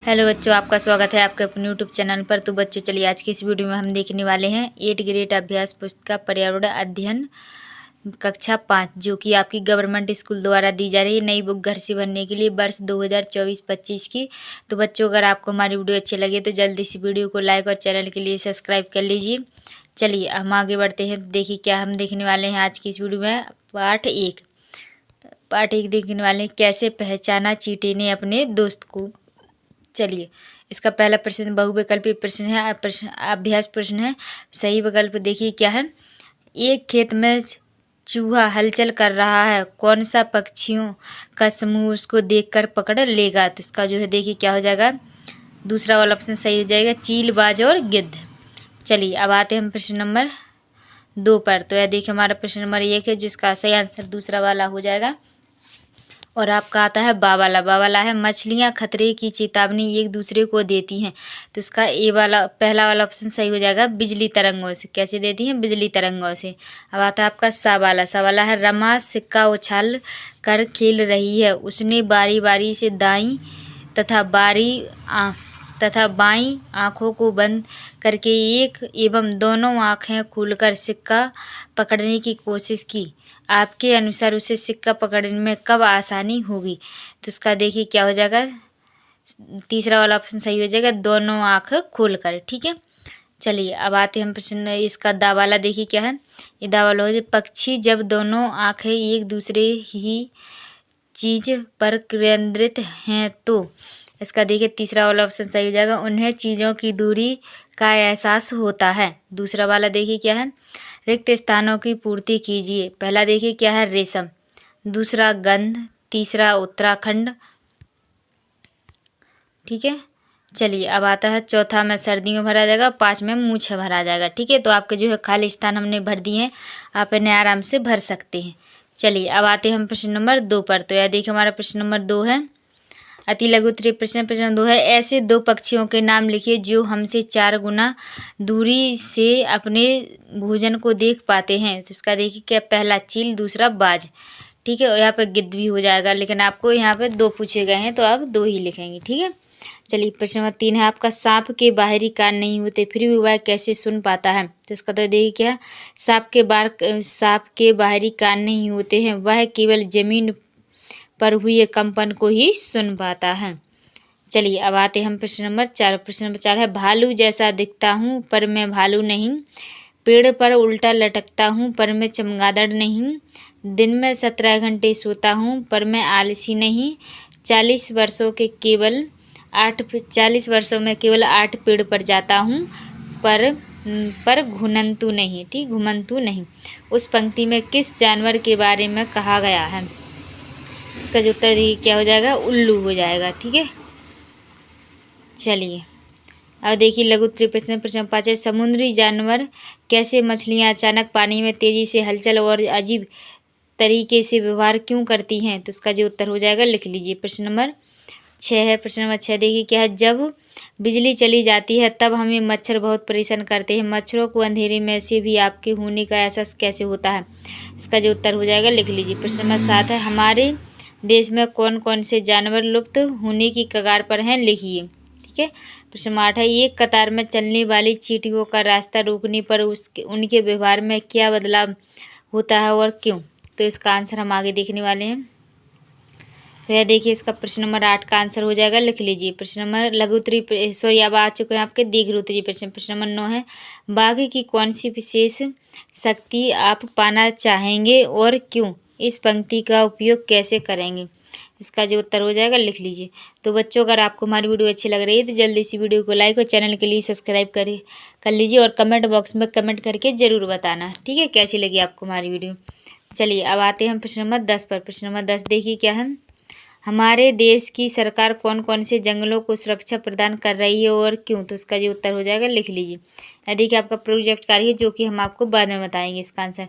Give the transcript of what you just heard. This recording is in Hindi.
हेलो बच्चों, आपका स्वागत है आपके अपने यूट्यूब चैनल पर। तो बच्चों चलिए आज की इस वीडियो में हम देखने वाले हैं 8 ग्रेड अभ्यास पुस्तिका पर्यावरण अध्ययन कक्षा 5, जो कि आपकी गवर्नमेंट स्कूल द्वारा दी जा रही है नई बुक घर से भरने के लिए वर्ष 2024-25 की। तो बच्चों अगर आपको हमारी वीडियो अच्छी लगे तो जल्दी से वीडियो को लाइक और चैनल के लिए सब्सक्राइब कर लीजिए। चलिए हम आगे बढ़ते हैं। देखिए क्या हम देखने वाले हैं आज की इस वीडियो में। पार्ट एक देखने वाले हैं, कैसे पहचाना चींटी ने अपने दोस्त को। चलिए इसका पहला प्रश्न बहुविकल्पी प्रश्न है, अभ्यास प्रश्न है। सही विकल्प देखिए क्या है। एक खेत में चूहा हलचल कर रहा है, कौन सा पक्षियों का समूह उसको देखकर पकड़ लेगा। तो इसका जो है देखिए क्या हो जाएगा, दूसरा वाला ऑप्शन सही हो जाएगा, चील, बाज और गिद्ध। चलिए अब आते हैं हम प्रश्न नंबर 2 पर। तो यह देखिए हमारा प्रश्न नंबर 1 है, जिसका सही आंसर दूसरा वाला हो जाएगा। और आपका आता है बावाला। बावाला है, मछलियाँ खतरे की चेतावनी एक दूसरे को देती हैं। तो इसका ए वाला पहला वाला ऑप्शन सही हो जाएगा, बिजली तरंगों से। कैसे देती हैं? बिजली तरंगों से। अब आता है आपका सावाला। सावाला है, रमा सिक्का उछाल कर खेल रही है, उसने बारी बारी से दाईं तथा बाईं आँखों को बंद करके एक एवं दोनों आँखें खोलकर सिक्का पकड़ने की कोशिश की। आपके अनुसार उसे सिक्का पकड़ने में कब आसानी होगी। तो इसका देखिए क्या हो जाएगा, तीसरा वाला ऑप्शन सही हो जाएगा, दोनों आँख खोलकर। ठीक है, चलिए अब आते हैं हम प्रश्न इसका दावाला। देखिए क्या है, ये दावाला हो जाए, पक्षी जब दोनों आँखें एक दूसरे ही चीज पर केंद्रित हैं तो। इसका देखिए तीसरा वाला ऑप्शन सही हो जाएगा, उन्हें चीज़ों की दूरी का एहसास होता है। दूसरा वाला देखिए क्या है, रिक्त स्थानों की पूर्ति कीजिए। पहला देखिए क्या है, रेशम, दूसरा गंध, तीसरा उत्तराखंड। ठीक है, चलिए अब आता है चौथा में सर्दियों में भरा जाएगा, 5 में मूछ भरा जाएगा। ठीक है, तो आपके जो है खाली स्थान हमने भर दिए हैं, आप इन्हें आराम से भर सकते हैं। चलिए अब आते हैं हम प्रश्न नंबर 2 पर। तो यह देखिए हमारा प्रश्न नंबर 2 है, अति लघु उत्तरीय प्रश्न। प्रश्न 2 है, ऐसे 2 पक्षियों के नाम लिखिए जो हमसे 4 गुना दूरी से अपने भोजन को देख पाते हैं। तो इसका देखिए क्या, पहला चील, दूसरा बाज। ठीक है, और यहाँ पे गिद्ध भी हो जाएगा, लेकिन आपको यहाँ पे 2 पूछे गए हैं तो आप 2 ही लिखेंगे। ठीक है, चलिए प्रश्न नंबर 3 है आपका, सांप के बाहरी कान नहीं होते फिर भी वह कैसे सुन पाता है। तो इसका तो देखिए क्या, सांप के बाहरी कान नहीं होते हैं, वह केवल जमीन पर हुए कंपन को ही सुन पाता है। चलिए अब आते हैं हम प्रश्न नंबर 4। प्रश्न नंबर 4 है, भालू जैसा दिखता हूँ पर मैं भालू नहीं, पेड़ पर उल्टा लटकता हूँ पर मैं चमगादड़ नहीं, दिन में 17 घंटे सोता हूँ पर मैं आलसी नहीं, 40 वर्षों में केवल 8 पेड़ पर जाता हूँ पर घुमंतु नहीं। ठीक, घुमंतु नहीं। उस पंक्ति में किस जानवर के बारे में कहा गया है। इसका जो उत्तर क्या हो जाएगा, उल्लू हो जाएगा। ठीक है, चलिए अब देखिए लघु उत्तरीय प्रश्न। प्रश्न 5 है, समुद्री जानवर कैसे मछलियाँ अचानक पानी में तेजी से हलचल और अजीब तरीके से व्यवहार क्यों करती हैं। तो इसका जो उत्तर हो जाएगा लिख लीजिए। प्रश्न नंबर 6 है। प्रश्न नंबर 6 देखिए क्या है, जब बिजली चली जाती है तब हमें मच्छर बहुत परेशान करते हैं, मच्छरों को अंधेरे में से भी आपके होने का एहसास कैसे होता है। इसका जो उत्तर हो जाएगा लिख लीजिए। प्रश्न नंबर 7 है, हमारे देश में कौन कौन से जानवर लुप्त होने की कगार पर हैं, लिखिए। ठीक है, प्रश्न नंबर 8 है, एक कतार में चलने वाली चींटियों का रास्ता रोकने पर उनके व्यवहार में क्या बदलाव होता है और क्यों। तो इसका आंसर हम आगे देखने वाले हैं। तो यह देखिए इसका प्रश्न नंबर 8 का आंसर हो जाएगा, लिख लीजिए। प्रश्न नंबर अब आ चुके हैं आपके दीर्घ उत्तरीय प्रश्न। प्रश्न नंबर 9 है, बाघ की कौन सी विशेष शक्ति आप पाना चाहेंगे और क्यों, इस पंक्ति का उपयोग कैसे करेंगे। इसका जो उत्तर हो जाएगा लिख लीजिए। तो बच्चों अगर आपको हमारी वीडियो अच्छी लग रही है तो जल्दी से वीडियो को लाइक और चैनल के लिए सब्सक्राइब कर लीजिए और कमेंट बॉक्स में कमेंट करके ज़रूर बताना। ठीक है, कैसी लगी आपको हमारी वीडियो। चलिए अब आते हैं हम प्रश्न नंबर 10 पर। प्रश्न नंबर 10 देखिए क्या है, हमारे देश की सरकार कौन कौन से जंगलों को सुरक्षा प्रदान कर रही है और क्यों। तो इसका जो उत्तर हो जाएगा लिख लीजिए। देखिए आपका प्रोजेक्ट कार्य है जो कि हम आपको बाद में बताएंगे इसका आंसर।